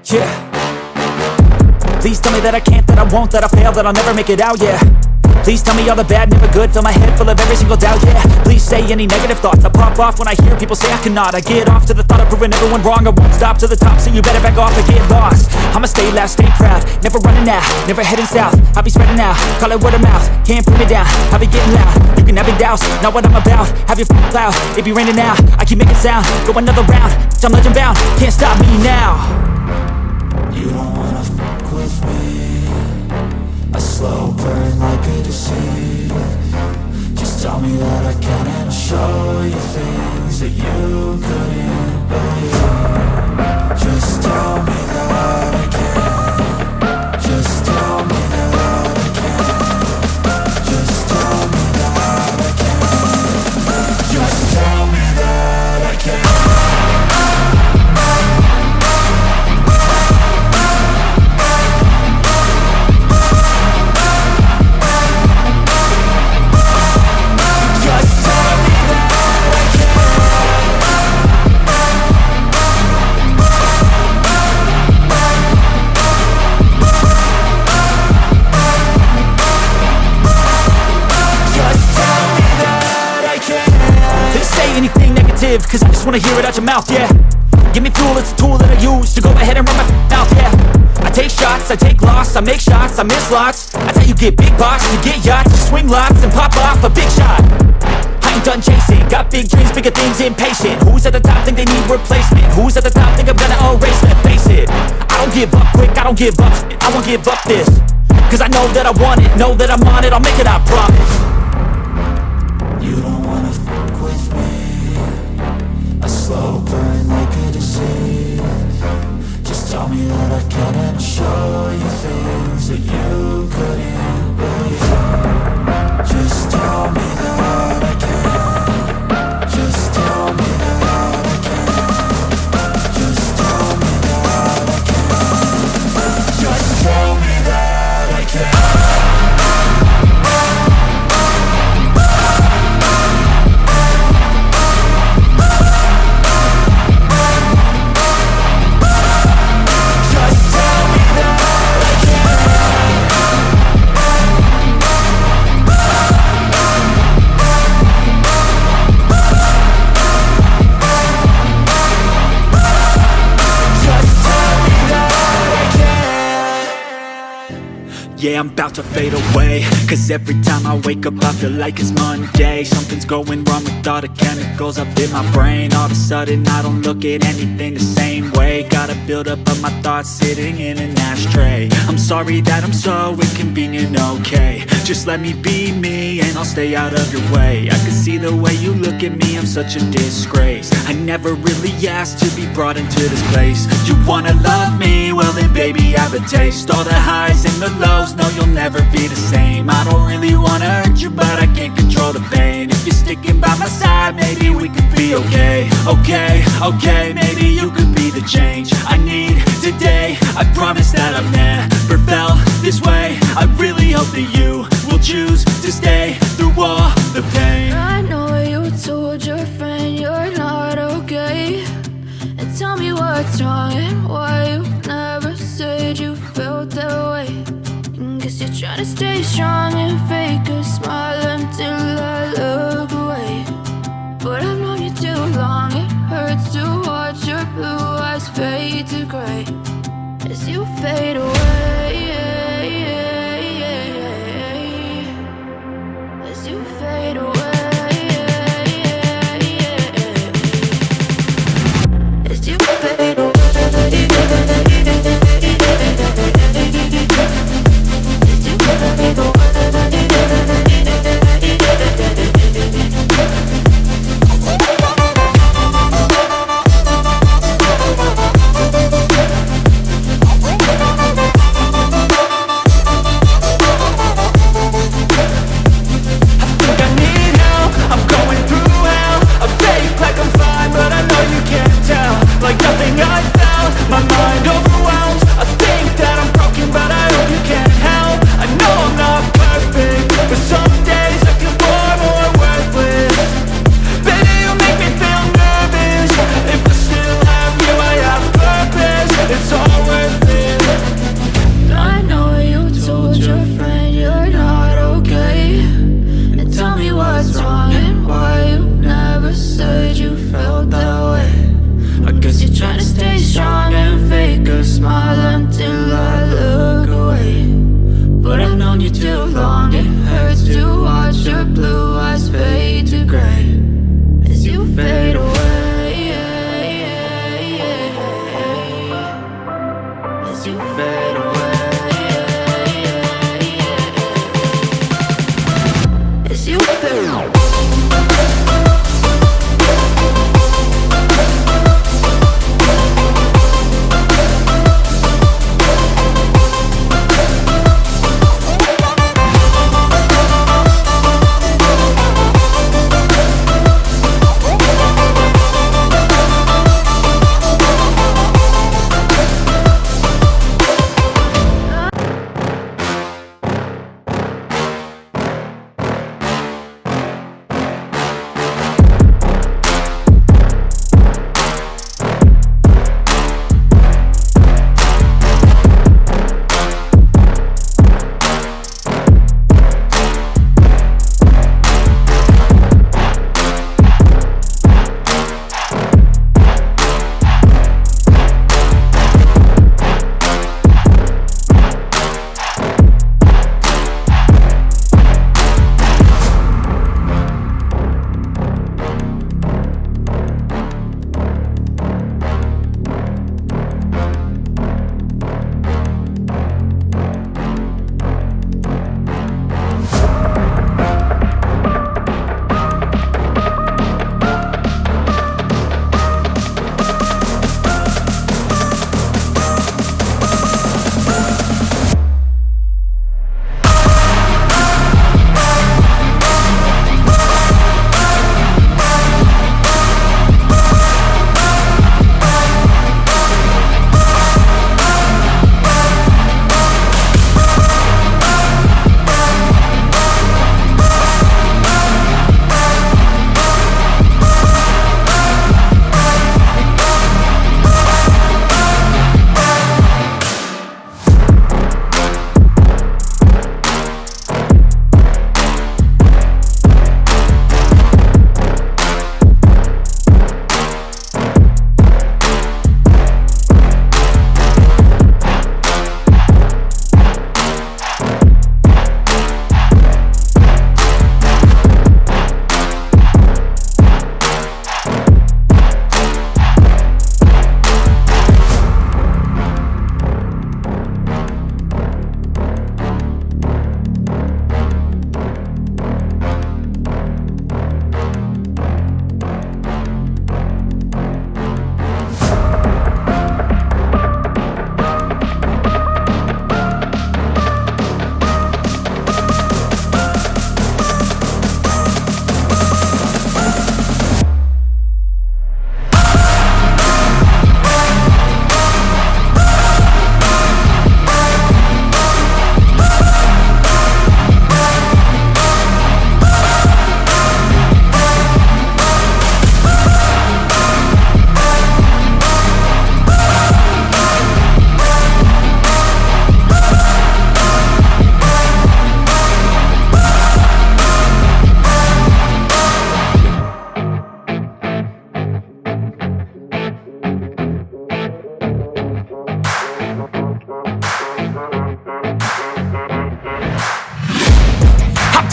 Yeah. Please tell me that I can't, that I won't, that I fail, that I'll never make it out, yeah. Please tell me all the bad, never good, fill my head full of every single doubt, yeah. Please say any negative thoughts, I pop off when I hear people say I cannot. I get off to the thought of proving everyone wrong, I won't stop to the top, so you better back off and get lost. I'ma stay loud, stay proud, never running out, never heading south. I'll be spreading out, call it word of mouth, can't put me down, I'll be getting loud. You can have your doubts, not what I'm about, have your cloud, it be raining now. I keep making sound, go another round, I'm legend bound, can't stop me now. You don't wanna fuck with me, a slow burn like a disease. Just tell me that I can and I'll show you things that you couldn't believe. Just tell me that I can. Just tell me that I can. Just tell me that I can. Just tell me that I can. Anything negative, cause I just wanna hear it out your mouth, yeah. Give me fuel, it's a tool that I use to go ahead and run my mouth, yeah. I take shots, I take loss, I make shots, I miss lots. That's how you get big box, you get yachts, you swing lots and pop off a big shot. I ain't done chasing, got big dreams, bigger things, impatient. Who's at the top think they need replacement? Who's at the top think I'm gonna erase it? Face it, I don't give up quick, I don't give up, I won't give up this. Cause I know that I want it, know that I'm on it, I'll make it, I promise. You don't wanna fuck with me, a slow burn like a disease. Just tell me that I can and I'll show you things that you couldn't believe. Just tell me that I can. Just tell me that I can. Just tell me that I can. Just tell me that I can. Yeah, I'm about to fade away, cause every time I wake up I feel like it's Monday. Something's going wrong with all the chemicals up in my brain. All of a sudden I don't look at anything the same way. Gotta build up of my thoughts sitting in an ashtray. I'm sorry that I'm so inconvenient, okay. Just let me be me and I'll stay out of your way. I can see the way you look at me, I'm such a disgrace. I never really asked to be brought into this place. You wanna love me? Well then baby I have a taste. All the highs and the lows, no you'll never be the same. I don't really wanna hurt you but I can't control the pain. If you're sticking by my side maybe we could be okay. Okay, maybe you could be the change I need today. I promise that I've never felt this way. I really hope that you will choose to stay through all the pain. I know you told your friend you're not okay, and tell me what's wrong and why you never said you felt that way. Guess you're trying to stay strong and fake a smile until I look away. But I've known you too long, it hurts to watch your blue eyes fade to gray as you fade away. As you fade away. As you fade away. Like nothing else. trying to stay strong and fake a smile until I look away. But I've known you too long, it hurts to watch your blue eyes fade to gray as you fade away, as you fade away, as you fade away.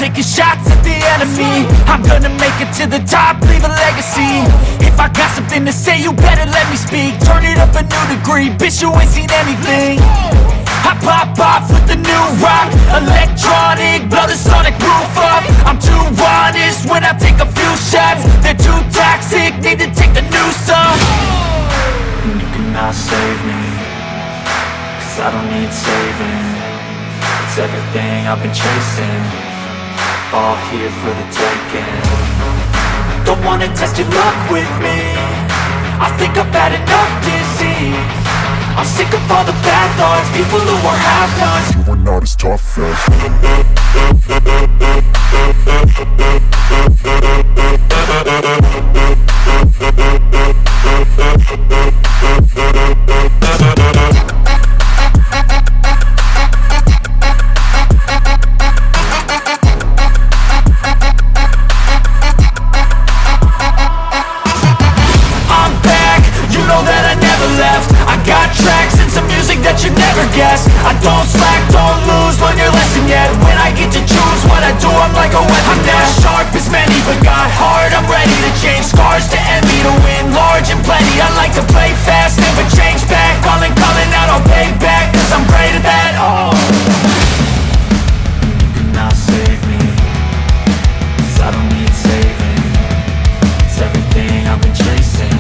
taking shots at the enemy. I'm gonna make it to the top, leave a legacy. If I got something to say, you better let me speak. Turn it up a new degree, bitch, you ain't seen anything. I pop off with the new rock, electronic, blow the sonic roof up. I'm too honest when I take a few shots. They're too toxic, need to take the noose off. And you cannot save me, cause I don't need saving. It's everything I've been chasing, all here for the taking. Don't wanna test your luck with me, I think I've had enough disease. I'm sick of all the bad thoughts, people who are half-nots. You are not as tough as I'm back, you know that I never the left. I got tracks and some music that you never guess. I don't slack, don't lose, learn your lesson yet. When I get to choose what I do, I'm like a weapon. I'm not sharp as many, but got heart. I'm ready to change scars to envy, to win large and plenty. I like to play fast, never change back. Calling out, I'll pay back, cause I'm great at that. Oh, you cannot save me, cause I don't need saving. It's everything I've been chasing,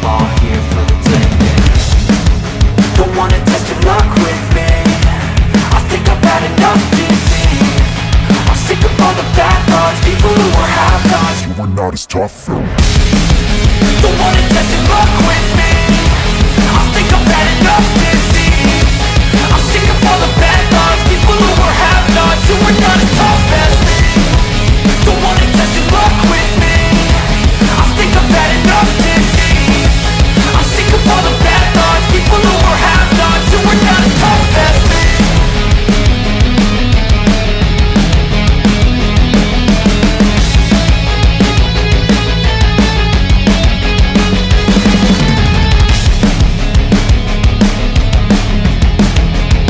all here for the taking. Don't wanna test your luck with me, I think I've had enough defeat. I'm sick of all the bad thoughts, people who are half-nots. You were not as tough though.